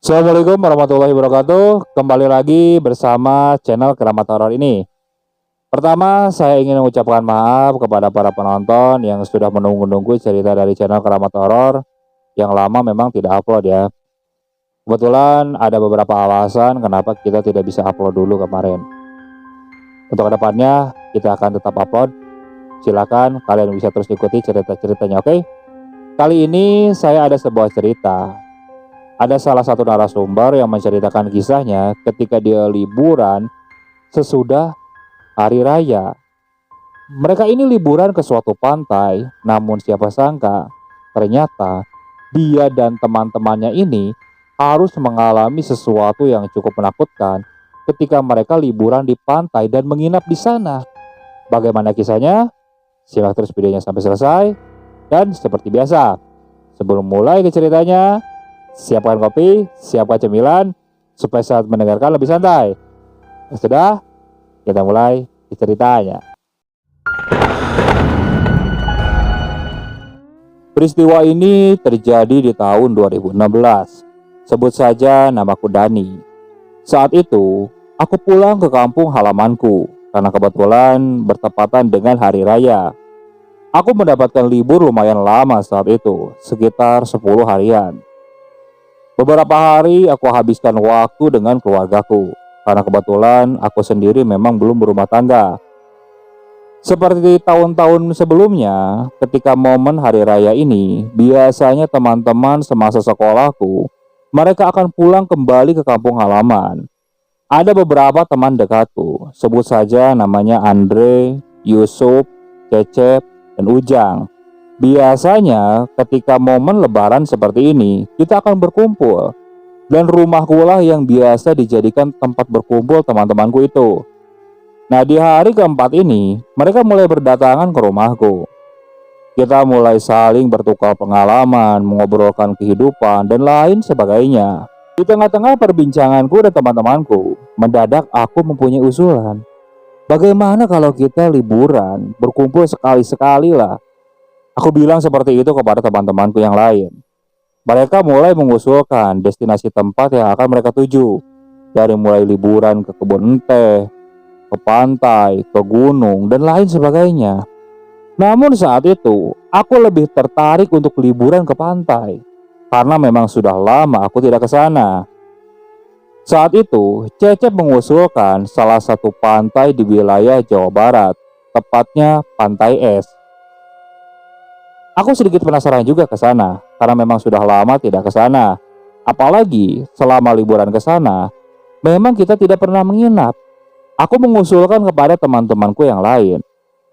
Assalamualaikum warahmatullahi wabarakatuh. Kembali lagi bersama channel Keramat Horor ini. Pertama, saya ingin mengucapkan maaf kepada para penonton yang sudah menunggu-nunggu cerita dari channel Keramat Horor yang lama memang tidak upload ya. Kebetulan ada beberapa alasan kenapa kita tidak bisa upload dulu kemarin. Untuk kedepannya kita akan tetap upload. Silakan kalian bisa terus ikuti cerita-ceritanya, oke? Kali ini saya ada sebuah cerita. Ada salah satu narasumber yang menceritakan kisahnya ketika dia liburan sesudah hari raya. Mereka ini liburan ke suatu pantai, namun siapa sangka ternyata dia dan teman-temannya ini harus mengalami sesuatu yang cukup menakutkan ketika mereka liburan di pantai dan menginap di sana. Bagaimana kisahnya? Simak terus videonya sampai selesai. Dan seperti biasa, sebelum mulai ke ceritanya, siapkan kopi, siapkan cemilan, supaya saat mendengarkan lebih santai. Sudah, kita mulai ceritanya. Peristiwa ini terjadi di tahun 2016. Sebut saja namaku Dani. Saat itu, aku pulang ke kampung halamanku karena kebetulan bertepatan dengan hari raya. Aku mendapatkan libur lumayan lama saat itu, sekitar 10 harian. Beberapa hari aku habiskan waktu dengan keluargaku, karena kebetulan aku sendiri memang belum berumah tangga. Seperti tahun-tahun sebelumnya, ketika momen hari raya ini, biasanya teman-teman semasa sekolahku, mereka akan pulang kembali ke kampung halaman. Ada beberapa teman dekatku, sebut saja namanya Andre, Yusuf, Cecep, dan Ujang. Biasanya ketika momen lebaran seperti ini, kita akan berkumpul. Dan rumahku lah yang biasa dijadikan tempat berkumpul teman-temanku itu. Nah, di hari keempat ini, mereka mulai berdatangan ke rumahku. Kita mulai saling bertukar pengalaman, mengobrolkan kehidupan, dan lain sebagainya. Di tengah-tengah perbincanganku dan teman-temanku, mendadak aku mempunyai usulan. Bagaimana kalau kita liburan, berkumpul sekali-sekali lah. Aku bilang seperti itu kepada teman-temanku yang lain. Mereka mulai mengusulkan destinasi tempat yang akan mereka tuju. Dari mulai liburan ke kebun teh, ke pantai, ke gunung, dan lain sebagainya. Namun saat itu, aku lebih tertarik untuk liburan ke pantai. Karena memang sudah lama aku tidak ke sana. Saat itu, Cecep mengusulkan salah satu pantai di wilayah Jawa Barat, tepatnya Pantai Es. Aku sedikit penasaran juga ke sana, karena memang sudah lama tidak ke sana. Apalagi selama liburan ke sana, memang kita tidak pernah menginap. Aku mengusulkan kepada teman-temanku yang lain,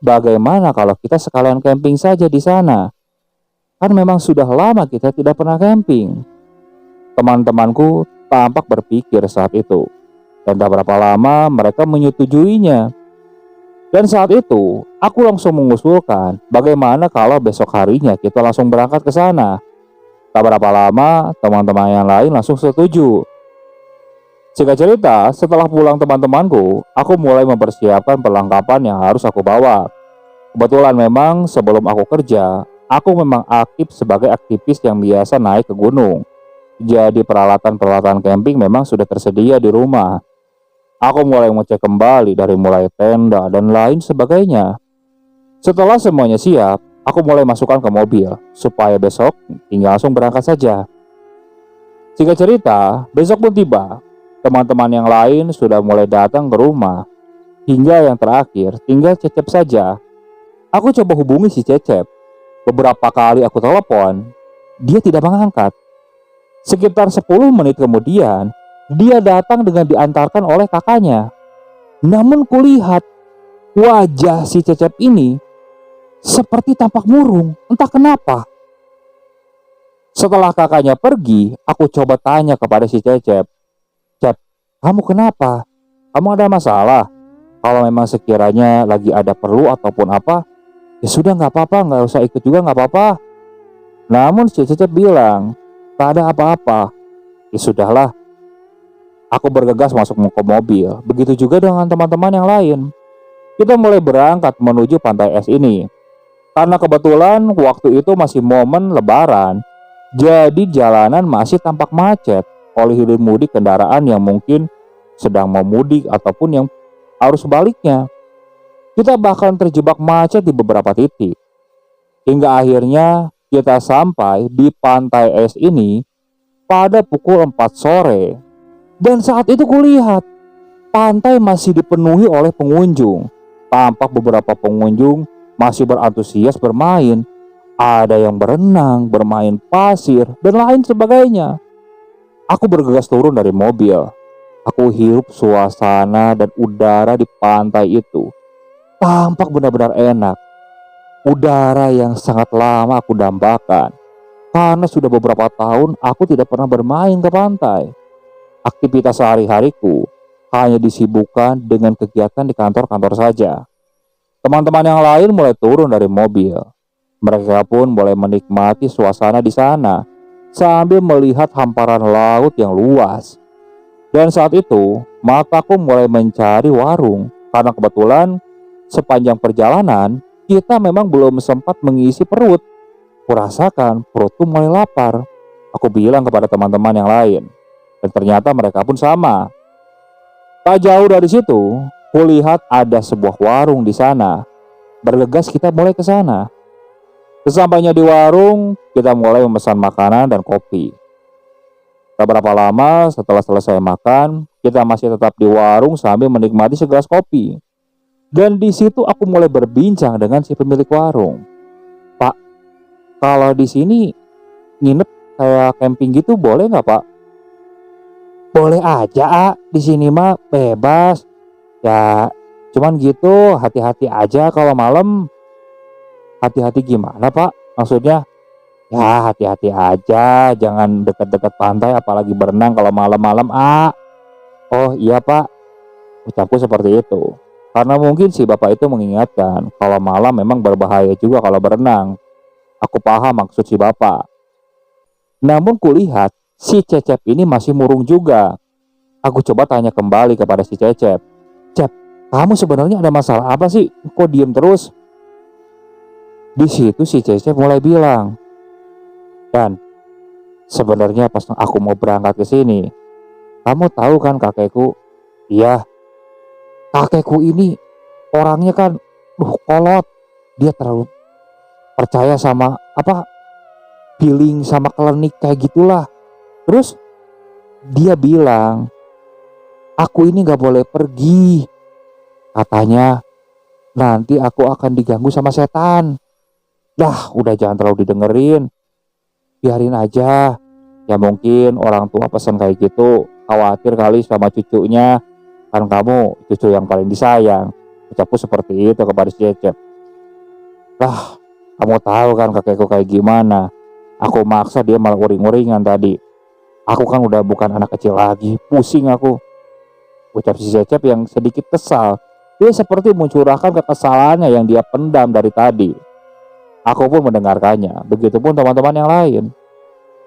bagaimana kalau kita sekalian camping saja di sana? Kan memang sudah lama kita tidak pernah camping. Teman-temanku tampak berpikir saat itu, dan tak berapa lama mereka menyetujuinya. Dan saat itu, aku langsung mengusulkan bagaimana kalau besok harinya kita langsung berangkat ke sana. Tak berapa lama, teman-teman yang lain langsung setuju. Singkat cerita, setelah pulang teman-temanku, aku mulai mempersiapkan perlengkapan yang harus aku bawa. Kebetulan memang sebelum aku kerja, aku memang aktif sebagai aktivis yang biasa naik ke gunung. Jadi peralatan-peralatan camping memang sudah tersedia di rumah. Aku mulai mengecek kembali dari mulai tenda dan lain sebagainya. Setelah semuanya siap, aku mulai masukkan ke mobil supaya besok tinggal langsung berangkat saja. Singkat cerita, besok pun tiba. Teman-teman yang lain sudah mulai datang ke rumah. Hingga yang terakhir tinggal Cecep saja. Aku coba hubungi si Cecep. Beberapa kali aku telepon, dia tidak mengangkat. Sekitar 10 menit kemudian, dia datang dengan diantarkan oleh kakaknya. Namun kulihat wajah si Cecep ini seperti tampak murung, entah kenapa. Setelah kakaknya pergi, aku coba tanya kepada si Cecep. Cep, kamu kenapa? Kamu ada masalah? Kalau memang sekiranya lagi ada perlu ataupun apa, ya sudah gak apa-apa, gak usah ikut juga gak apa-apa. Namun si Cecep bilang, tak ada apa-apa. Ya sudahlah. Aku bergegas masuk ke mobil. Begitu juga dengan teman-teman yang lain. Kita mulai berangkat menuju Pantai Es ini. Karena kebetulan waktu itu masih momen lebaran, jadi jalanan masih tampak macet. oleh hilir mudik kendaraan yang mungkin sedang mau mudik ataupun yang arus sebaliknya. Kita bahkan terjebak macet di beberapa titik. Hingga akhirnya kita sampai di pantai es ini pada pukul 4 sore. Dan saat itu kulihat pantai masih dipenuhi oleh pengunjung. Tampak beberapa pengunjung masih berantusias bermain. Ada yang berenang, bermain pasir, dan lain sebagainya. Aku bergegas turun dari mobil. Aku hirup suasana dan udara di pantai itu. Tampak benar-benar enak. Udara yang sangat lama aku dambakan. Karena sudah beberapa tahun aku tidak pernah bermain ke pantai. Aktivitas sehari-hariku hanya disibukkan dengan kegiatan di kantor-kantor saja. Teman-teman yang lain mulai turun dari mobil. Mereka pun mulai menikmati suasana di sana sambil melihat hamparan laut yang luas. Dan saat itu, mataku mulai mencari warung karena kebetulan sepanjang perjalanan kita memang belum sempat mengisi perut. Kurasakan perutku mulai lapar. Aku bilang kepada teman-teman yang lain, dan ternyata mereka pun sama. Tak jauh dari situ, kulihat ada sebuah warung di sana. Bergegas kita mulai ke sana. Sesampainya di warung, kita mulai memesan makanan dan kopi. Tak berapa lama setelah selesai makan, kita masih tetap di warung sambil menikmati segelas kopi. Dan di situ aku mulai berbincang dengan si pemilik warung. "Pak, kalau di sini nginep kayak camping gitu boleh nggak, Pak?" "Boleh aja, A. Di sini mah bebas. Ya, cuman gitu hati-hati aja kalau malam." "Hati-hati gimana, Pak? Maksudnya?" "Ya, hati-hati aja, jangan dekat-dekat pantai apalagi berenang kalau malam-malam, A." "Oh iya, Pak." Ucapku seperti itu. Karena mungkin si bapak itu mengingatkan kalau malam memang berbahaya juga kalau berenang. Aku paham maksud si bapak. Namun kulihat si Cecep ini masih murung juga. Aku coba tanya kembali kepada si Cecep. "Cep, kamu sebenarnya ada masalah apa sih? Kok diem terus?" Di situ si Cecep mulai bilang, "Dan sebenarnya pas aku mau berangkat ke sini, kamu tahu kan kakekku?" "Iya." "Kakekku ini orangnya kan kolot. Dia terlalu percaya sama feeling sama klinik kayak gitulah. Terus dia bilang, aku ini gak boleh pergi. Katanya nanti aku akan diganggu sama setan." Dah, udah jangan terlalu didengerin. Biarin aja. Ya mungkin orang tua pesan kayak gitu, khawatir kali sama cucunya. Kan kamu cucu yang paling disayang. Ucapku seperti itu kepada si Cecep. Lah, kamu tahu kan kakekku kayak gimana. Aku maksa dia malah uring-uringan tadi. Aku kan udah bukan anak kecil lagi. Pusing aku. Ucap si Cecep yang sedikit kesal. Dia seperti mencurahkan kekesalannya yang dia pendam dari tadi. Aku pun mendengarkannya. Begitupun teman-teman yang lain.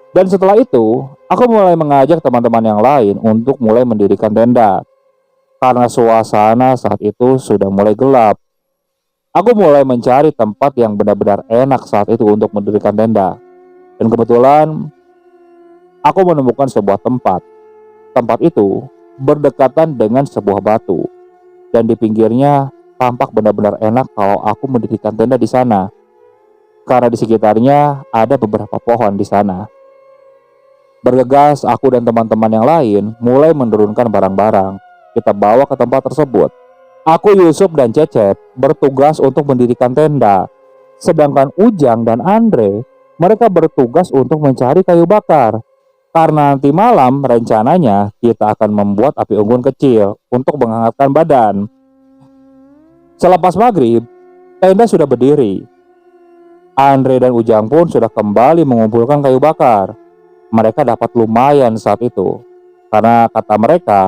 Dan setelah itu, aku mulai mengajak teman-teman yang lain untuk mulai mendirikan tenda. Karena suasana saat itu sudah mulai gelap. Aku mulai mencari tempat yang benar-benar enak saat itu untuk mendirikan tenda. Dan kebetulan aku menemukan sebuah tempat. Tempat itu berdekatan dengan sebuah batu. Dan di pinggirnya tampak benar-benar enak kalau aku mendirikan tenda di sana. Karena di sekitarnya ada beberapa pohon di sana. Bergegas aku dan teman-teman yang lain mulai menurunkan barang-barang. Kita bawa ke tempat tersebut. Aku, Yusuf, dan Cecep bertugas untuk mendirikan tenda. Sedangkan Ujang dan Andre, mereka bertugas untuk mencari kayu bakar. Karena nanti malam rencananya kita akan membuat api unggun kecil untuk menghangatkan badan. Selepas maghrib, tenda sudah berdiri. Andre dan Ujang pun sudah kembali mengumpulkan kayu bakar. Mereka dapat lumayan saat itu. Karena kata mereka,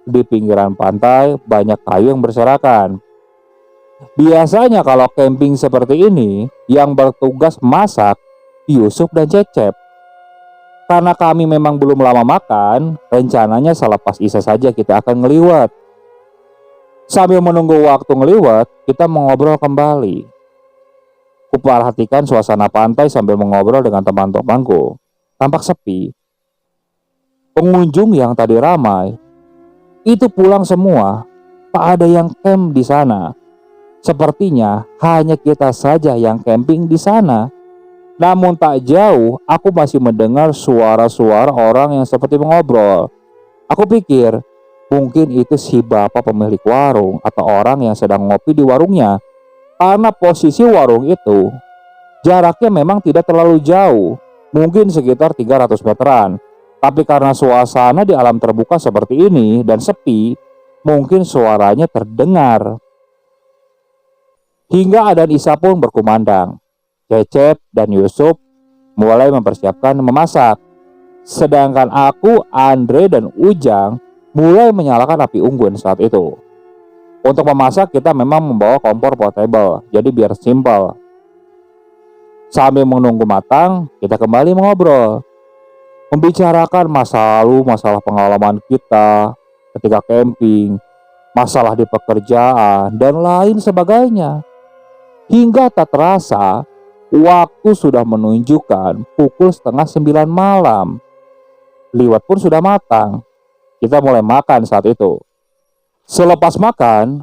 di pinggiran pantai banyak kayu yang berserakan. Biasanya kalau camping seperti ini, yang bertugas masak Yusuf dan Cecep. Karena kami memang belum lama makan, rencananya selepas isya saja kita akan ngeliwat. Sambil menunggu waktu ngeliwat, kita mengobrol kembali. Kuperhatikan suasana pantai sambil mengobrol dengan teman-temanku. Tampak sepi. Pengunjung yang tadi ramai itu pulang semua, tak ada yang camp di sana. Sepertinya hanya kita saja yang camping di sana. Namun tak jauh, aku masih mendengar suara-suara orang yang seperti mengobrol. Aku pikir mungkin itu si bapak pemilik warung atau orang yang sedang ngopi di warungnya. Karena posisi warung itu jaraknya memang tidak terlalu jauh, mungkin sekitar 300 meteran. Tapi karena suasana di alam terbuka seperti ini dan sepi, mungkin suaranya terdengar. Hingga adzan Isya pun berkumandang. Cecep dan Yusuf mulai mempersiapkan memasak. Sedangkan aku, Andre, dan Ujang mulai menyalakan api unggun saat itu. Untuk memasak kita memang membawa kompor portable, jadi biar simpel. Sambil menunggu matang, kita kembali mengobrol. Membicarakan masa lalu, masalah pengalaman kita ketika camping, masalah di pekerjaan, dan lain sebagainya. Hingga tak terasa, waktu sudah menunjukkan pukul 8:30 malam. Liwat pun sudah matang. Kita mulai makan saat itu. Selepas makan,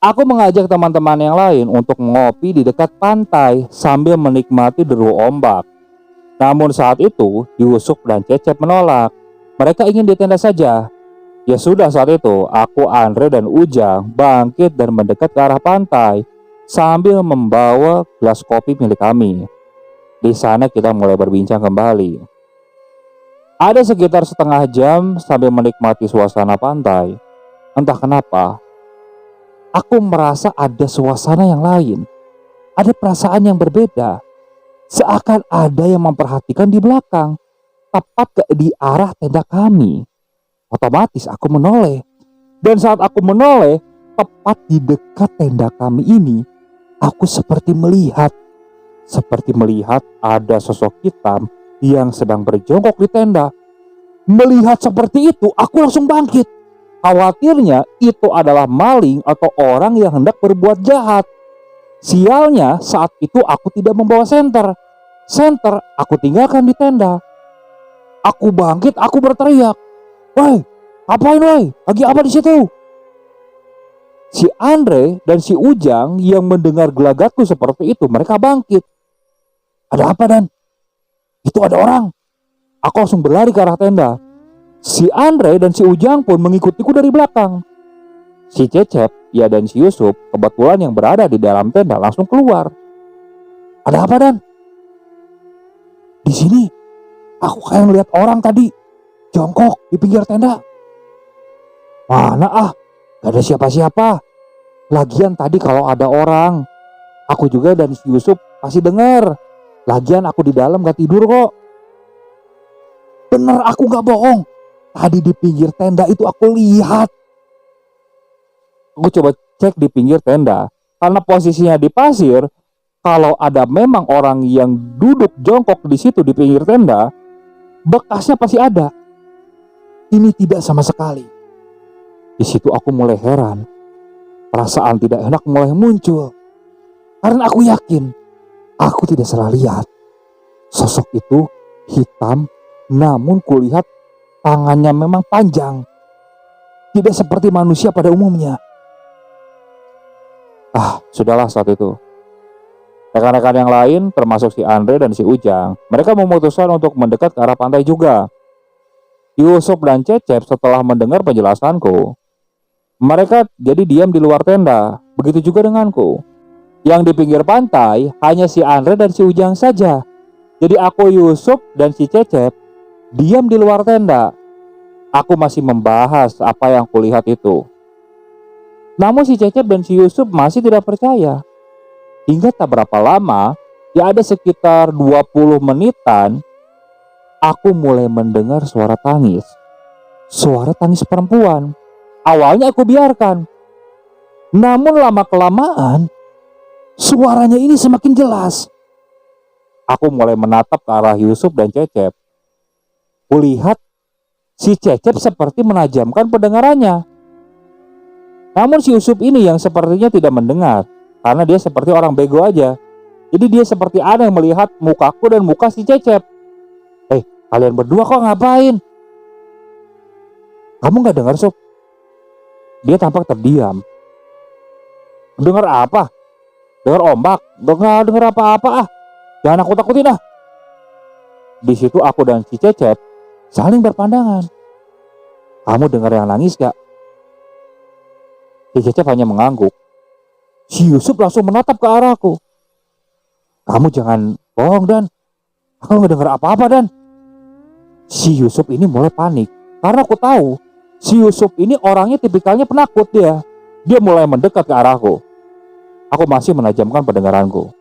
aku mengajak teman-teman yang lain untuk ngopi di dekat pantai sambil menikmati deru ombak. Namun saat itu, Yusuf dan Cecep menolak. Mereka ingin di tenda saja. Ya sudah, saat itu, aku, Andre, dan Ujang bangkit dan mendekat ke arah pantai sambil membawa gelas kopi milik kami. Di sana kita mulai berbincang kembali. Ada sekitar setengah jam sambil menikmati suasana pantai. Entah kenapa, aku merasa ada suasana yang lain. Ada perasaan yang berbeda. Seakan ada yang memperhatikan di belakang, tepat di arah tenda kami. Otomatis aku menoleh. Dan saat aku menoleh, tepat di dekat tenda kami ini, aku seperti melihat ada sosok hitam yang sedang berjongkok di tenda. Melihat seperti itu, aku langsung bangkit. Khawatirnya itu adalah maling atau orang yang hendak berbuat jahat. Sialnya saat itu aku tidak membawa senter. Senter aku tinggalkan di tenda. Aku bangkit, aku berteriak, "Woi, ngapain woi? Lagi apa di situ?" Si Andre dan si Ujang yang mendengar gelagatku seperti itu, mereka bangkit. "Ada apa, Dan?" "Itu ada orang." Aku langsung berlari ke arah tenda. Si Andre dan si Ujang pun mengikutiku dari belakang. Si Cecep, ya, dan si Yusuf kebetulan yang berada di dalam tenda langsung keluar. "Ada apa, Dan?" "Di sini aku kayak ngeliat orang tadi jongkok di pinggir tenda." "Mana ah, gak ada siapa-siapa. Lagian tadi kalau ada orang, aku juga dan si Yusuf pasti dengar. Lagian aku di dalam gak tidur kok." "Bener, aku gak bohong. Tadi di pinggir tenda itu aku lihat." Aku coba cek di pinggir tenda. Karena posisinya di pasir, kalau ada memang orang yang duduk jongkok di situ di pinggir tenda, bekasnya pasti ada. Ini tidak sama sekali. Di situ aku mulai heran. Perasaan tidak enak mulai muncul. Karena aku yakin aku tidak salah lihat. Sosok itu hitam, namun kulihat tangannya memang panjang. Tidak seperti manusia pada umumnya. Sudahlah saat itu. Rekan-rekan yang lain termasuk si Andre dan si Ujang, mereka memutuskan untuk mendekat ke arah pantai juga. Yusuf dan Cecep setelah mendengar penjelasanku, mereka jadi diam di luar tenda. Begitu juga denganku. Yang di pinggir pantai hanya si Andre dan si Ujang saja. Jadi aku, Yusuf, dan si Cecep diam di luar tenda. Aku masih membahas apa yang kulihat itu. Namun si Cecep dan si Yusuf masih tidak percaya. Hingga tak berapa lama, ya ada sekitar 20 menitan, aku mulai mendengar suara tangis. Suara tangis perempuan. Awalnya aku biarkan. Namun lama-kelamaan, suaranya ini semakin jelas. Aku mulai menatap ke arah Yusuf dan Cecep. Kulihat si Cecep seperti menajamkan pendengarannya. Namun si Yusuf ini yang sepertinya tidak mendengar, karena dia seperti orang bego aja. Jadi dia seperti ada yang melihat mukaku dan muka si Cecep. Kalian berdua kok ngapain?" Kamu gak dengar, Sob? Dia tampak terdiam. Dengar apa? Dengar ombak? Dengar apa-apa ah. Jangan aku takutin ah. Di situ aku dan si Cecep saling berpandangan. Kamu dengar yang nangis gak? Si Cecep hanya mengangguk. Si Yusuf langsung menatap ke arahku. Kamu jangan bohong, Dan. Aku gak dengar apa-apa, Dan. Si Yusuf ini mulai panik. Karena aku tahu si Yusuf ini orangnya tipikalnya penakut dia. Dia mulai mendekat ke arahku. Aku masih menajamkan pendengaranku.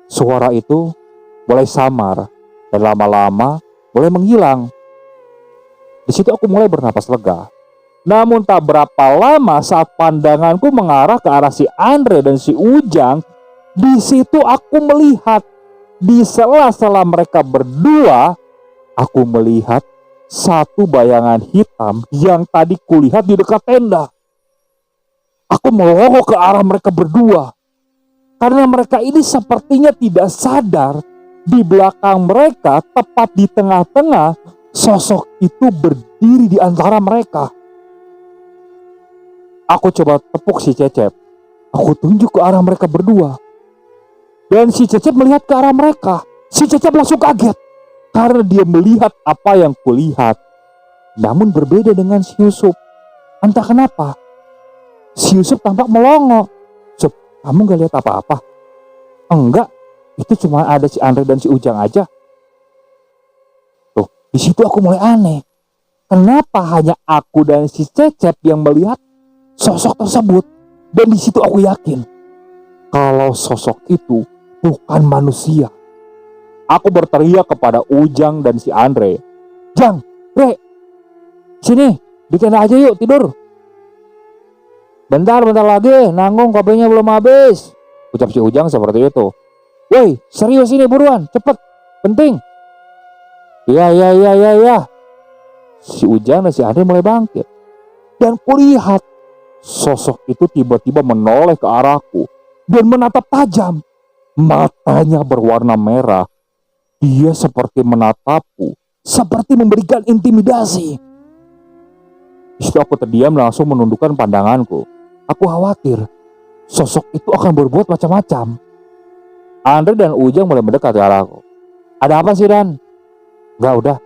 Suara itu mulai samar dan lama-lama mulai menghilang. Di situ aku mulai bernapas lega. Namun tak berapa lama saat pandanganku mengarah ke arah si Andre dan si Ujang, di situ aku melihat di sela-sela mereka berdua, aku melihat satu bayangan hitam yang tadi kulihat di dekat tenda. Aku melongo ke arah mereka berdua. Karena mereka ini sepertinya tidak sadar, di belakang mereka, tepat di tengah-tengah, sosok itu berdiri di antara mereka. Aku coba tepuk si Cecep. Aku tunjuk ke arah mereka berdua. Dan si Cecep melihat ke arah mereka. Si Cecep langsung kaget. Karena dia melihat apa yang kulihat. Namun berbeda dengan si Yusuf. Entah kenapa si Yusuf tampak melongo. Sob, kamu gak lihat apa-apa? Enggak, itu cuma ada si Andre dan si Ujang aja. Tuh, di situ aku mulai aneh. Kenapa hanya aku dan si Cecep yang melihat sosok tersebut? Dan di situ aku yakin kalau sosok itu bukan manusia. Aku berteriak kepada Ujang dan si Andre. Jang, Bre, sini, di tenda aja yuk tidur. Bentar lagi, nanggung kopinya belum habis, ucap si Ujang seperti itu. Woi, serius ini buruan, cepet, penting. Iya. Si Ujang dan si Andre mulai bangkit. Dan kulihat sosok itu tiba-tiba menoleh ke arahku dan menatap tajam. Matanya berwarna merah. Dia seperti menatapku, seperti memberikan intimidasi. Di situ aku terdiam langsung menundukkan pandanganku. Aku khawatir sosok itu akan berbuat macam-macam. Andre dan Ujang mulai mendekat ke arahku. Ada apa sih, Dan? Enggak, udah.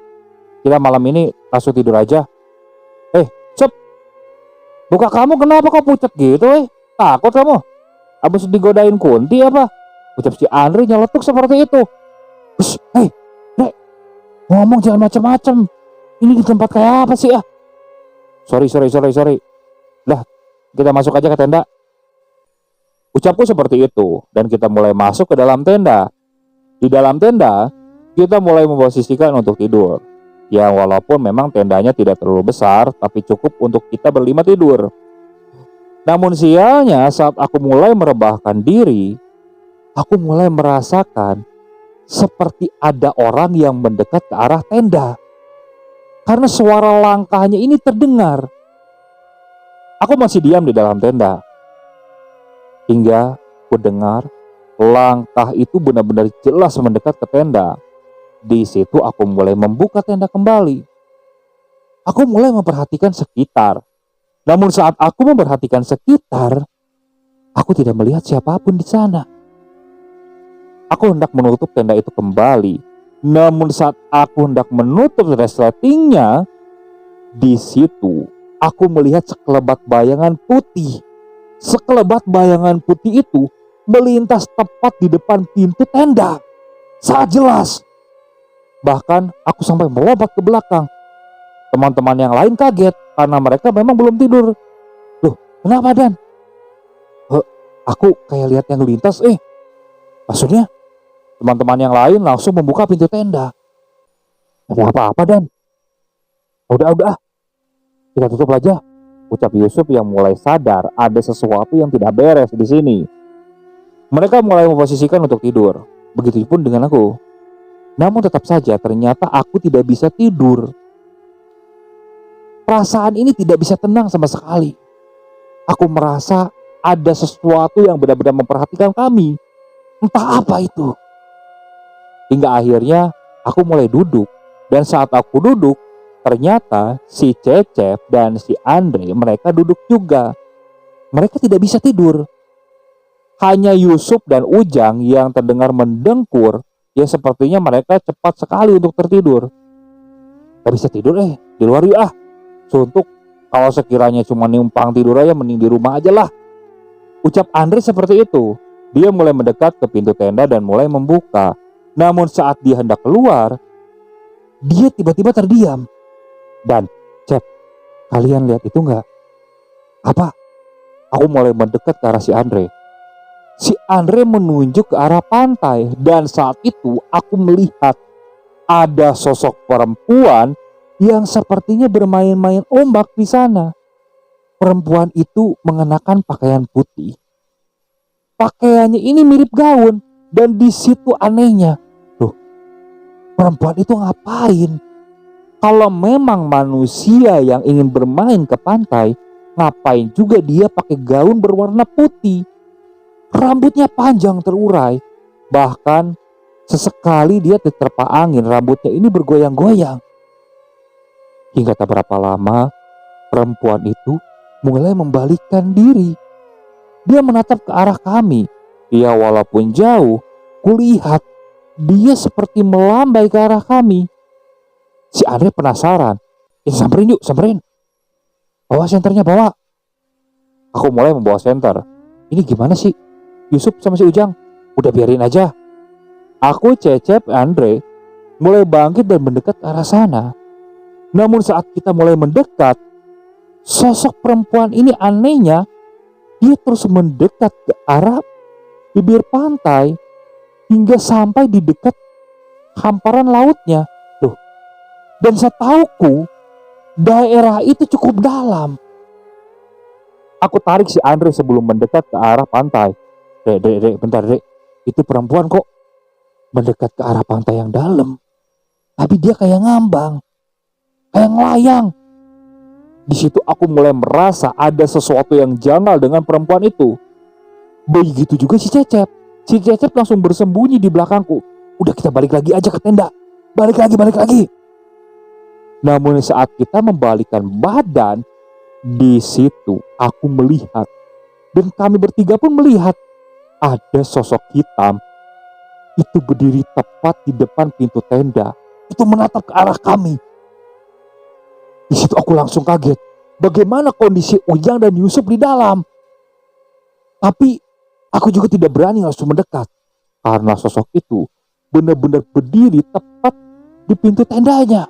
Kita malam ini langsung tidur aja. Sob. Buka kamu kenapa kok pucat gitu, Takut kamu? Abis digodain kunti apa? Ucap si Andre nyeletuk seperti itu. Dek, ngomong jangan macam-macam. Ini di tempat kayak apa sih ah? Sorry. Lah, kita masuk aja ke tenda. Ucapku seperti itu, dan kita mulai masuk ke dalam tenda. Di dalam tenda, kita mulai memposisikan untuk tidur. Ya, walaupun memang tendanya tidak terlalu besar, tapi cukup untuk kita berlima tidur. Namun sialnya saat aku mulai merebahkan diri, aku mulai merasakan seperti ada orang yang mendekat ke arah tenda. Karena suara langkahnya ini terdengar. Aku masih diam di dalam tenda. Hingga aku dengar langkah itu benar-benar jelas mendekat ke tenda. Di situ aku mulai membuka tenda kembali. Aku mulai memperhatikan sekitar. Namun saat aku memperhatikan sekitar, aku tidak melihat siapapun di sana. Aku hendak menutup tenda itu kembali. Namun saat aku hendak menutup resletingnya, di situ aku melihat sekelebat bayangan putih. Sekelebat bayangan putih itu melintas tepat di depan pintu tenda. Sangat jelas. Bahkan aku sampai melompat ke belakang. Teman-teman yang lain kaget karena mereka memang belum tidur. Loh, kenapa, Dan? Aku kayak lihat yang lintas. Maksudnya? Teman-teman yang lain langsung membuka pintu tenda. Ada apa-apa, Dan? Udah. Kita tutup aja, ucap Yusuf yang mulai sadar ada sesuatu yang tidak beres di sini. Mereka mulai memposisikan untuk tidur. Begitupun dengan aku. Namun tetap saja ternyata aku tidak bisa tidur. Perasaan ini tidak bisa tenang sama sekali. Aku merasa ada sesuatu yang benar-benar memperhatikan kami. Entah apa itu. Hingga akhirnya aku mulai duduk. Dan saat aku duduk, Ternyata si Cecep dan si Andre mereka duduk juga. Mereka tidak bisa tidur. Hanya Yusuf dan Ujang yang terdengar mendengkur, ya sepertinya mereka cepat sekali untuk tertidur. Gak bisa tidur di luar yuk ah. Suntuk, kalau sekiranya cuma numpang tidur aja mending di rumah aja lah. Ucap Andre seperti itu. Dia mulai mendekat ke pintu tenda dan mulai membuka. Namun saat dia hendak keluar, dia tiba-tiba terdiam. Dan, Cep, kalian lihat itu gak? Apa? Aku mulai mendekat ke arah si Andre. Si Andre menunjuk ke arah pantai dan saat itu aku melihat ada sosok perempuan yang sepertinya bermain-main ombak di sana. Perempuan itu mengenakan pakaian putih. Pakaiannya ini mirip gaun dan di situ anehnya, loh, perempuan itu ngapain? Kalau memang manusia yang ingin bermain ke pantai, ngapain juga dia pakai gaun berwarna putih? Rambutnya panjang terurai, bahkan sesekali dia diterpa angin rambutnya ini bergoyang-goyang. Hingga tak berapa lama, perempuan itu mulai membalikkan diri. Dia menatap ke arah kami. Ya walaupun jauh, kulihat dia seperti melambai ke arah kami. Si Andre penasaran. Samperin yuk, samperin. Bawa senternya, bawa. Aku mulai membawa senter. Ini gimana sih? Yusuf sama si Ujang, udah biarin aja. Aku, Cecep, Andre mulai bangkit dan mendekat ke arah sana. Namun saat kita mulai mendekat, sosok perempuan ini anehnya, dia terus mendekat ke arah bibir pantai hingga sampai di dekat hamparan lautnya. Loh, dan setauku daerah itu cukup dalam. Aku tarik si Andre sebelum mendekat ke arah pantai. Dek, bentar dek, itu perempuan kok mendekat ke arah pantai yang dalam. Tapi dia kayak ngambang, kayak ngelayang. Di situ aku mulai merasa ada sesuatu yang janggal dengan perempuan itu. Begitu juga si Cecep. Si Cecep langsung bersembunyi di belakangku. Udah kita balik lagi aja ke tenda. Balik lagi. Namun saat kita membalikkan badan, di situ aku melihat, dan kami bertiga pun melihat, ada sosok hitam itu berdiri tepat di depan pintu tenda. Itu menatap ke arah kami. Di situ aku langsung kaget. Bagaimana kondisi Ujang dan Yusuf di dalam? Tapi aku juga tidak berani langsung mendekat karena sosok itu benar-benar berdiri tepat di pintu tendanya.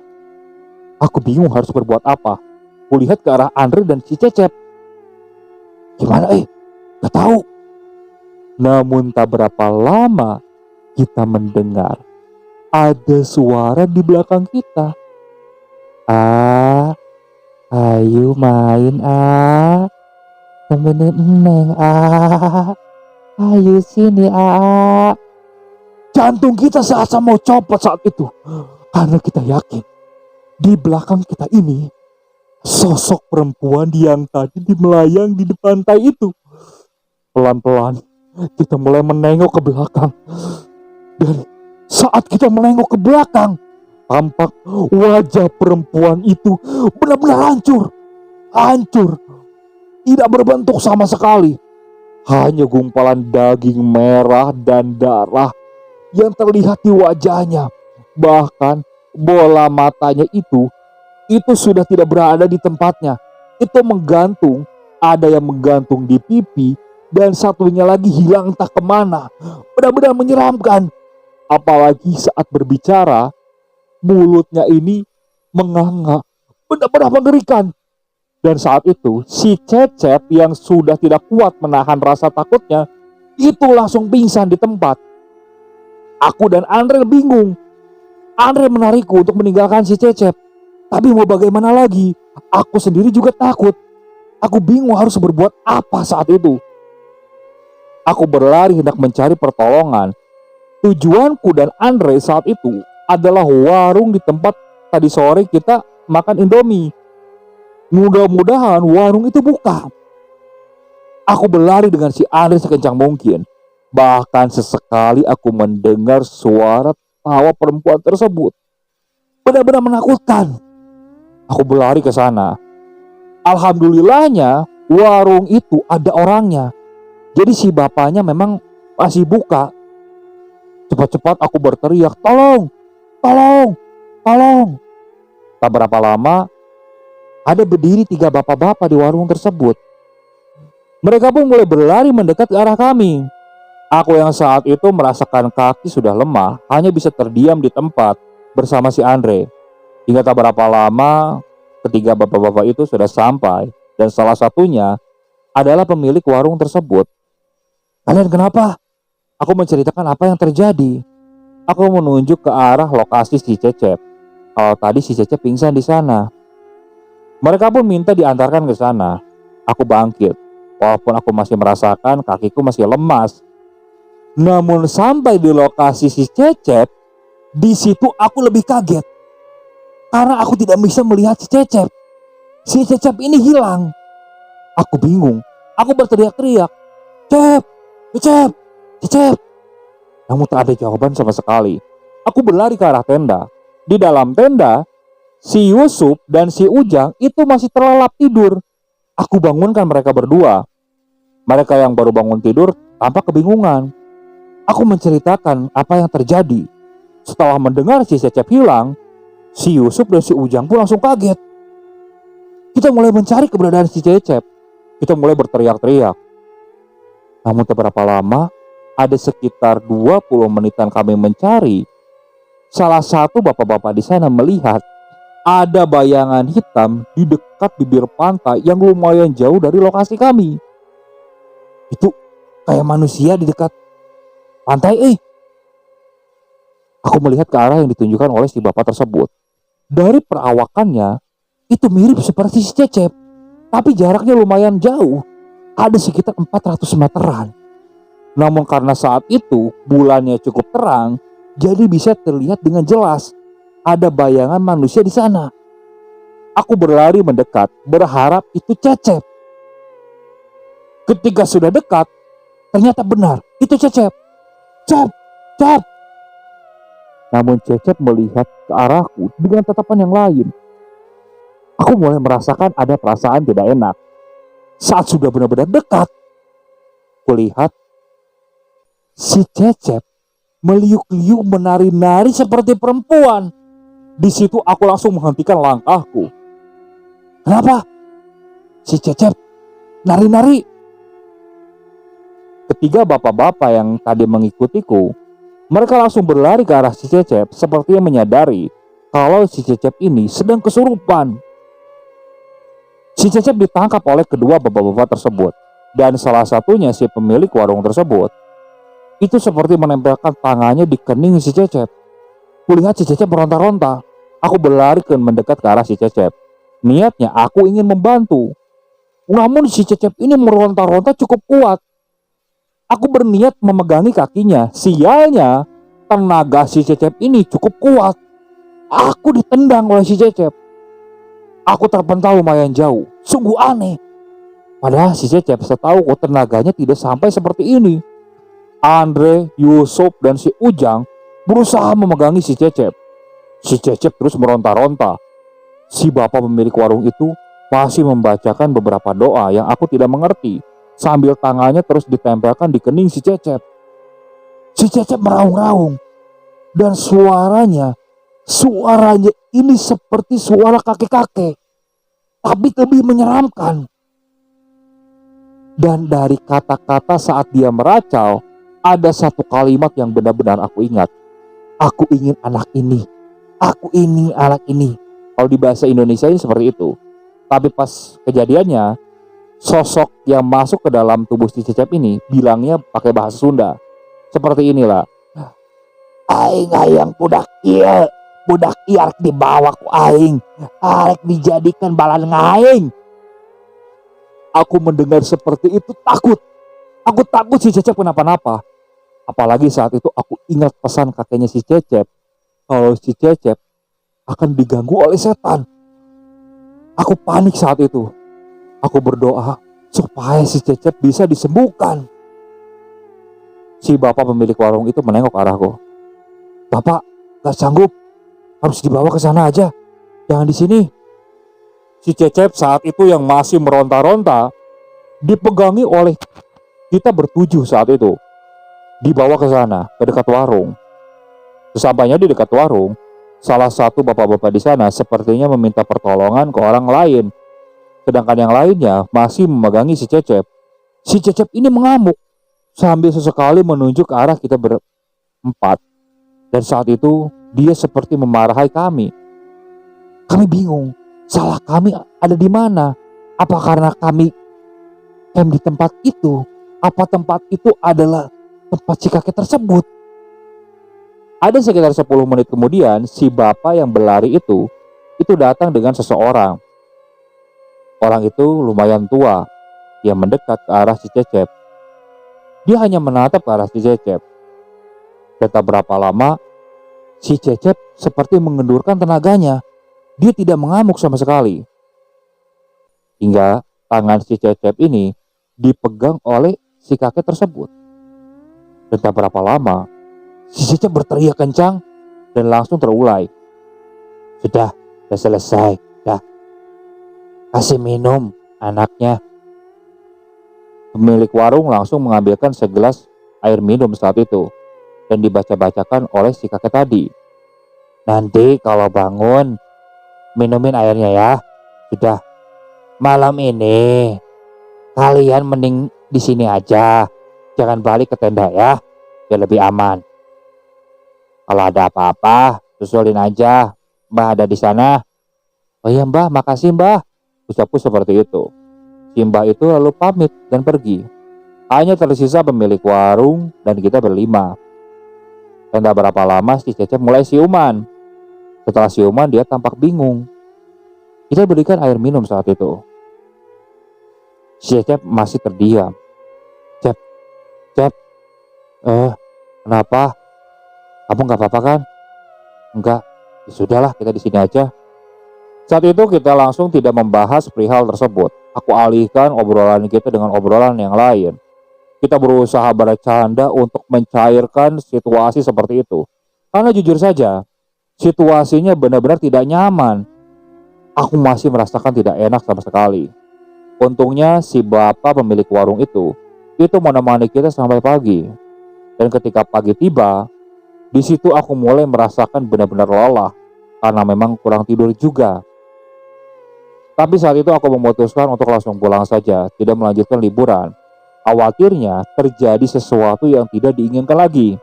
Aku bingung harus berbuat apa. Kulihat ke arah Andre dan si Cecep. Gimana Gak tahu. Namun tak berapa lama kita mendengar ada suara di belakang kita. Ayo main temenin Neng ayo sini Jantung kita seasa mau copot saat itu. Karena kita yakin di belakang kita ini sosok perempuan yang tadi melayang di depan pantai itu. Pelan-pelan kita mulai menengok ke belakang. Dan saat kita menengok ke belakang, tampak wajah perempuan itu benar-benar hancur. Tidak berbentuk sama sekali. Hanya gumpalan daging merah dan darah yang terlihat di wajahnya. Bahkan bola matanya itu sudah tidak berada di tempatnya. Itu menggantung, ada yang menggantung di pipi, dan satunya lagi hilang entah kemana. Benar-benar menyeramkan. Apalagi saat berbicara, mulutnya ini menganga. Benar-benar mengerikan. Dan saat itu, si Cecep yang sudah tidak kuat menahan rasa takutnya, itu langsung pingsan di tempat. Aku dan Andre bingung. Andre menarikku untuk meninggalkan si Cecep. Tapi mau bagaimana lagi? Aku sendiri juga takut. Aku bingung harus berbuat apa saat itu. Aku berlari hendak mencari pertolongan. Tujuanku dan Andre saat itu adalah warung di tempat tadi sore kita makan Indomie. Mudah-mudahan warung itu buka. Aku berlari dengan si Andre sekencang mungkin. Bahkan sesekali aku mendengar suara tawa perempuan tersebut. Benar-benar menakutkan. Aku berlari ke sana. Alhamdulillahnya warung itu ada orangnya. Jadi si bapaknya memang masih buka. Cepat-cepat aku berteriak, "Tolong! Tolong! Tolong!" Tak berapa lama, ada berdiri 3 bapak-bapak di warung tersebut. Mereka pun mulai berlari mendekat ke arah kami. Aku yang saat itu merasakan kaki sudah lemah, hanya bisa terdiam di tempat bersama si Andre. Hingga tak berapa lama, ketiga bapak-bapak itu sudah sampai, dan salah satunya adalah pemilik warung tersebut. "Kalian kenapa?" Aku menceritakan apa yang terjadi. Aku menunjuk ke arah lokasi si Cecep. Kalau tadi si Cecep pingsan di sana. Mereka pun minta diantarkan ke sana. Aku bangkit. Walaupun aku masih merasakan kakiku masih lemas. Namun sampai di lokasi si Cecep, di situ aku lebih kaget. Karena aku tidak bisa melihat si Cecep. Si Cecep ini hilang. Aku bingung. Aku berteriak-teriak, "Cep! Cecep! Cecep!" Namun tak ada jawaban sama sekali. Aku berlari ke arah tenda. Di dalam tenda, si Yusuf dan si Ujang itu masih terlelap tidur. Aku bangunkan mereka berdua. Mereka yang baru bangun tidur tampak kebingungan. Aku menceritakan apa yang terjadi. Setelah mendengar si Cecep hilang, si Yusuf dan si Ujang pun langsung kaget. Kita mulai mencari keberadaan si Cecep. Kita mulai berteriak-teriak. Namun beberapa lama, ada sekitar 20 menitan kami mencari. Salah satu bapak-bapak di sana melihat ada bayangan hitam di dekat bibir pantai yang lumayan jauh dari lokasi kami. Itu kayak manusia di dekat pantai. Aku melihat ke arah yang ditunjukkan oleh si bapak tersebut. Dari perawakannya, itu mirip seperti si Cecep. Tapi jaraknya lumayan jauh. Ada sekitar 400 meteran. Namun karena saat itu bulannya cukup terang, jadi bisa terlihat dengan jelas ada bayangan manusia di sana. Aku berlari mendekat, berharap itu Cecep. Ketika sudah dekat, ternyata benar, itu Cecep. "Cep! Cep!" Namun Cecep melihat ke arahku dengan tatapan yang lain. Aku mulai merasakan ada perasaan tidak enak. Saat sudah benar-benar dekat, kulihat si Cecep meliuk-liuk menari-nari seperti perempuan. Di situ aku langsung menghentikan langkahku. "Kenapa? Si Cecep nari-nari?" Ketiga bapak-bapak yang tadi mengikutiku, mereka langsung berlari ke arah si Cecep sepertinya menyadari kalau si Cecep ini sedang kesurupan. Si Cecep ditangkap oleh kedua bapak-bapak tersebut, dan salah satunya si pemilik warung tersebut itu seperti menempelkan tangannya di kening si Cecep. Kulihat si Cecep meronta-ronta. Aku berlari mendekat ke arah si Cecep. Niatnya aku ingin membantu. Namun si Cecep ini meronta-ronta cukup kuat. Aku berniat memegangi kakinya. Sialnya, tenaga si Cecep ini cukup kuat. Aku ditendang oleh si Cecep. Aku terpental lumayan jauh. Sungguh aneh. Padahal si Cecep setahu tenaganya tidak sampai seperti ini. Andre, Yusuf, dan si Ujang berusaha memegangi si Cecep. Si Cecep terus meronta-ronta. Si bapak pemilik warung itu masih membacakan beberapa doa yang aku tidak mengerti, sambil tangannya terus ditempelkan di kening si Cecep. Si Cecep meraung-raung, dan suaranya ini seperti suara kakek-kakek, tapi lebih menyeramkan. Dan dari kata-kata saat dia meracau, ada satu kalimat yang benar-benar aku ingat. "Aku ingin anak ini. Aku ingin anak ini." Kalau di bahasa Indonesia ini seperti itu. Tapi pas kejadiannya, sosok yang masuk ke dalam tubuh si Cecep ini bilangnya pakai bahasa Sunda. Seperti inilah. "Aing hayang budak ieu. Budak ieu arek dibawa ku aing. Arek dijadikan balan ngaing." Aku mendengar seperti itu takut. Aku takut si Cecep kenapa-napa. Apalagi saat itu aku ingat pesan kakeknya si Cecep, kalau si Cecep akan diganggu oleh setan. Aku panik saat itu. Aku berdoa supaya si Cecep bisa disembuhkan. Si bapak pemilik warung itu menengok ke arahku. "Bapak, gak sanggup. Harus dibawa ke sana aja. Jangan di sini." Si Cecep saat itu yang masih meronta-ronta dipegangi oleh kita bertujuh saat itu. Dibawa ke sana, ke dekat warung. Sesampainya di dekat warung, salah satu bapak-bapak di sana sepertinya meminta pertolongan ke orang lain. Sedangkan yang lainnya masih memegangi si Cecep. Si Cecep ini mengamuk sambil sesekali menunjuk ke arah kita berempat. Dan saat itu dia seperti memarahi kami. Kami bingung, salah kami ada di mana? Apa karena kami camp di tempat itu? Apa tempat itu adalah tempat si kakek tersebut? Ada sekitar 10 menit kemudian, si bapak yang berlari itu datang dengan seseorang. Orang itu lumayan tua, yang mendekat ke arah si Cecep. Dia hanya menatap ke arah si Cecep. Dan tak berapa lama, si Cecep seperti mengendurkan tenaganya. Dia tidak mengamuk sama sekali. Hingga tangan si Cecep ini dipegang oleh si kakek tersebut. Dan tak berapa lama, si Cecep berteriak kencang dan langsung terulai. Sudah selesai. Dah. Kasih minum anaknya. Pemilik warung langsung mengambilkan segelas air minum saat itu dan dibaca-bacakan oleh si kakek tadi. Nanti kalau bangun, minumin airnya ya. Sudah. Malam ini kalian mending di sini aja. Jangan balik ke tenda ya, biar lebih aman. Kalau ada apa-apa, susulin aja. Mbah ada di sana. Oh iya Mbah, makasih Mbah. Ucapku seperti itu. Si Mbah itu lalu pamit dan pergi. Hanya tersisa pemilik warung dan kita berlima. Dan tak berapa lama si Cecep mulai siuman. Setelah siuman dia tampak bingung. Kita berikan air minum saat itu. Si Cecep masih terdiam. Cep, kenapa? Kamu gak apa-apa kan? Enggak, ya sudahlah kita di sini aja. Saat itu kita langsung tidak membahas perihal tersebut. Aku alihkan obrolan kita dengan obrolan yang lain. Kita berusaha bercanda untuk mencairkan situasi seperti itu. Karena jujur saja, situasinya benar-benar tidak nyaman. Aku masih merasakan tidak enak sama sekali. Untungnya si bapak pemilik warung itu menemani kita sampai pagi. Dan ketika pagi tiba, di situ aku mulai merasakan benar-benar lelah karena memang kurang tidur juga. Tapi saat itu aku memutuskan untuk langsung pulang saja, tidak melanjutkan liburan. Khawatirnya terjadi sesuatu yang tidak diinginkan lagi.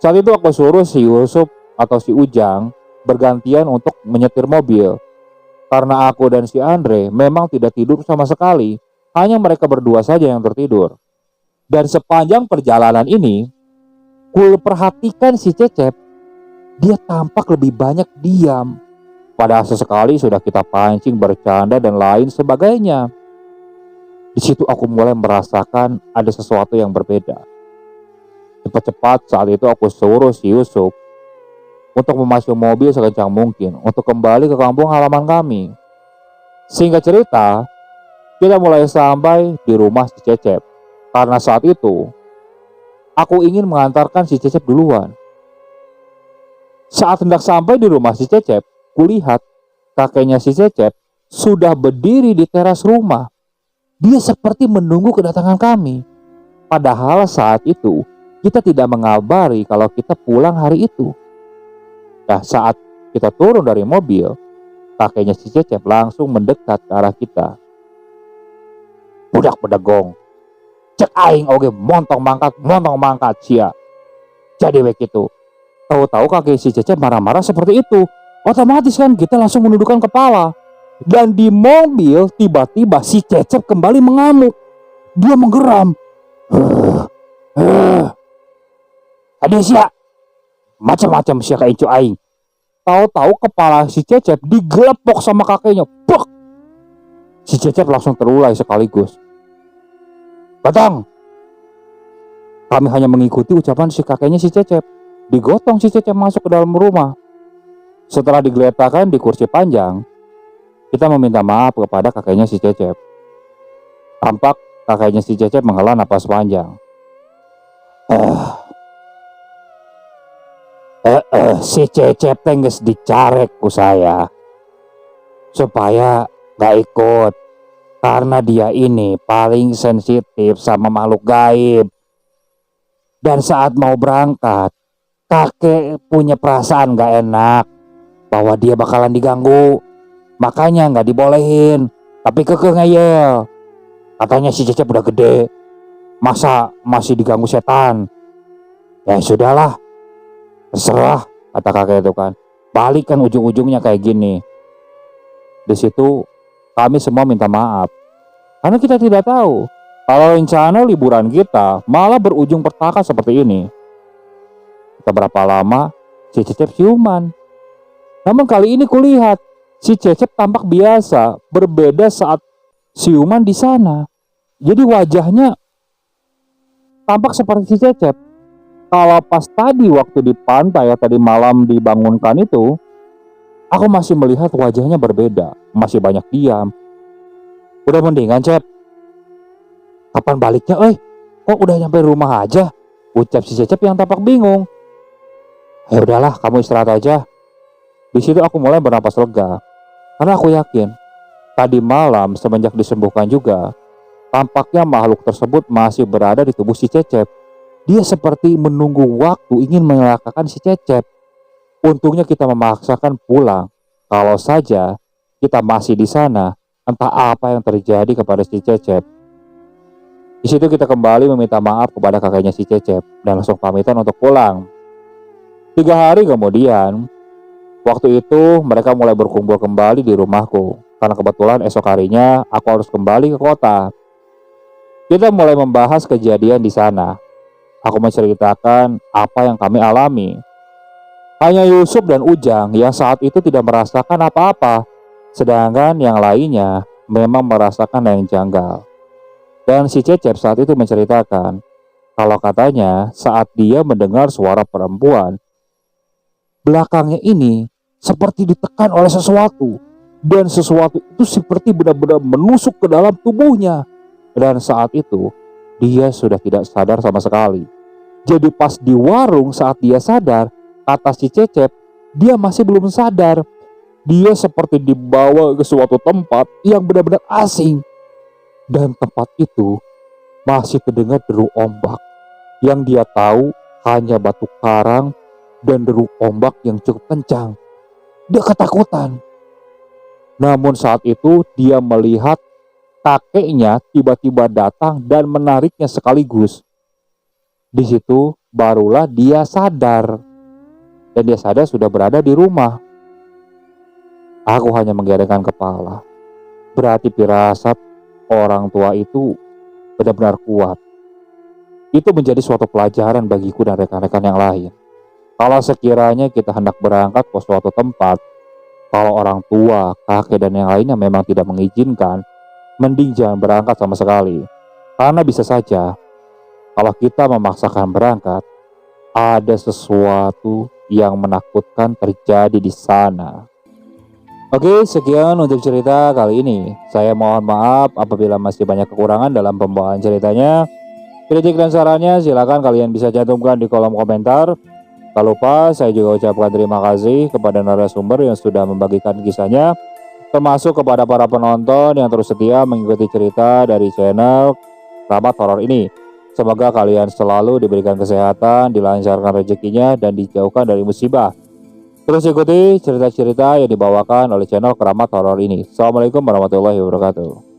Saat itu aku suruh si Yusuf atau si Ujang bergantian untuk menyetir mobil. Karena aku dan si Andre memang tidak tidur sama sekali, hanya mereka berdua saja yang tertidur. Dan sepanjang perjalanan ini, ku perhatikan si Cecep, dia tampak lebih banyak diam. Padahal sesekali sudah kita pancing, bercanda dan lain sebagainya. Di situ aku mulai merasakan ada sesuatu yang berbeda. Cepat-cepat saat itu aku suruh si Yusuf untuk memacu mobil sekencang mungkin untuk kembali ke kampung halaman kami. Singkat cerita, kita mulai sampai di rumah si Cecep. Karena saat itu, aku ingin mengantarkan si Cecep duluan. Saat hendak sampai di rumah si Cecep, kulihat kakeknya si Cecep sudah berdiri di teras rumah. Dia seperti menunggu kedatangan kami. Padahal saat itu, kita tidak mengabari kalau kita pulang hari itu. Nah, saat kita turun dari mobil, kakeknya si Cecep langsung mendekat ke arah kita. Budak bedegong, cek aing oge montong mangkat sia. Jadi begitu. Tahu-tahu kakek si Cecep marah-marah seperti itu. Otomatis kan kita langsung menundukkan kepala. Dan di mobil tiba-tiba si Cecep kembali mengamuk. Dia menggeram. Ada sia. Macam-macam sia ka incu aing. Tahu-tahu kepala si Cecep digelepok sama kakeknya. Buk! Si Cecep langsung terulai sekaligus. Batang! Kami hanya mengikuti ucapan si kakeknya si Cecep. Digotong si Cecep masuk ke dalam rumah. Setelah digeletakkan di kursi panjang, kita meminta maaf kepada kakeknya si Cecep. Tampak kakeknya si Cecep menghela napas panjang. Si Cecep tengges dicarek ku saya. supaya gak ikut. Karena dia ini paling sensitif sama makhluk gaib. Dan saat mau berangkat, kakek punya perasaan gak enak bahwa dia bakalan diganggu. Makanya gak dibolehin, tapi kekeh ngeyel. Katanya si Cecep udah gede, masa masih diganggu setan. Ya sudahlah, terserah, kata kakek itu kan. Balik kan ujung-ujungnya kayak gini. Di situ kami semua minta maaf. Karena kita tidak tahu kalau rencana liburan kita malah berujung petaka seperti ini. Tak berapa lama si Cecep siuman. Namun kali ini kulihat si Cecep tampak biasa, berbeda saat siuman di sana. Jadi wajahnya tampak seperti si Cecep. Kalau pas tadi waktu di pantai ya tadi malam dibangunkan itu, aku masih melihat wajahnya berbeda, masih banyak diam. Udah mendingan, Cep. Kapan baliknya, Kok udah nyampe rumah aja? Ucap si Cecep yang tampak bingung. Ya udahlah, kamu istirahat aja. Di situ aku mulai bernapas lega. Karena aku yakin, tadi malam semenjak disembuhkan juga, tampaknya makhluk tersebut masih berada di tubuh si Cecep. Dia seperti menunggu waktu ingin menyelakakan si Cecep. Untungnya kita memaksakan pulang. Kalau saja kita masih di sana, entah apa yang terjadi kepada si Cecep. Di situ kita kembali meminta maaf kepada kakeknya si Cecep dan langsung pamitan untuk pulang. 3 hari kemudian, waktu itu mereka mulai berkumpul kembali di rumahku. Karena kebetulan esok harinya aku harus kembali ke kota. Kita mulai membahas kejadian di sana. Aku menceritakan apa yang kami alami. Hanya Yusuf dan Ujang yang saat itu tidak merasakan apa-apa. Sedangkan yang lainnya memang merasakan yang janggal. Dan si Cecep saat itu menceritakan kalau katanya saat dia mendengar suara perempuan, belakangnya ini seperti ditekan oleh sesuatu. Dan sesuatu itu seperti benar-benar menusuk ke dalam tubuhnya. Dan saat itu dia sudah tidak sadar sama sekali. Jadi pas di warung saat dia sadar, kata si Cecep, dia masih belum sadar. Dia seperti dibawa ke suatu tempat yang benar-benar asing. Dan tempat itu masih terdengar deru ombak. Yang dia tahu hanya batu karang dan deru ombak yang cukup kencang. Dia ketakutan. Namun saat itu dia melihat kakeknya tiba-tiba datang dan menariknya sekaligus. Di situ barulah dia sadar. Dan dia sadar sudah berada di rumah. Aku hanya menggelengkan kepala. Berarti firasat orang tua itu benar-benar kuat. Itu menjadi suatu pelajaran bagiku dan rekan-rekan yang lain. Kalau sekiranya kita hendak berangkat ke suatu tempat, kalau orang tua, kakek dan yang lainnya memang tidak mengizinkan, mending jangan berangkat sama sekali. Karena bisa saja kalau kita memaksakan berangkat, ada sesuatu yang menakutkan terjadi di sana. Oke, sekian untuk cerita kali ini. Saya mohon maaf apabila masih banyak kekurangan dalam pembawaan ceritanya. Kritik dan sarannya silakan kalian bisa cantumkan di kolom komentar. Tak lupa saya juga ucapkan terima kasih kepada narasumber yang sudah membagikan kisahnya, termasuk kepada para penonton yang terus setia mengikuti cerita dari channel Keramat Horor ini. Semoga kalian selalu diberikan kesehatan, dilancarkan rezekinya, dan dijauhkan dari musibah. Terus ikuti cerita-cerita yang dibawakan oleh channel Keramat Horor ini. Assalamualaikum warahmatullahi wabarakatuh.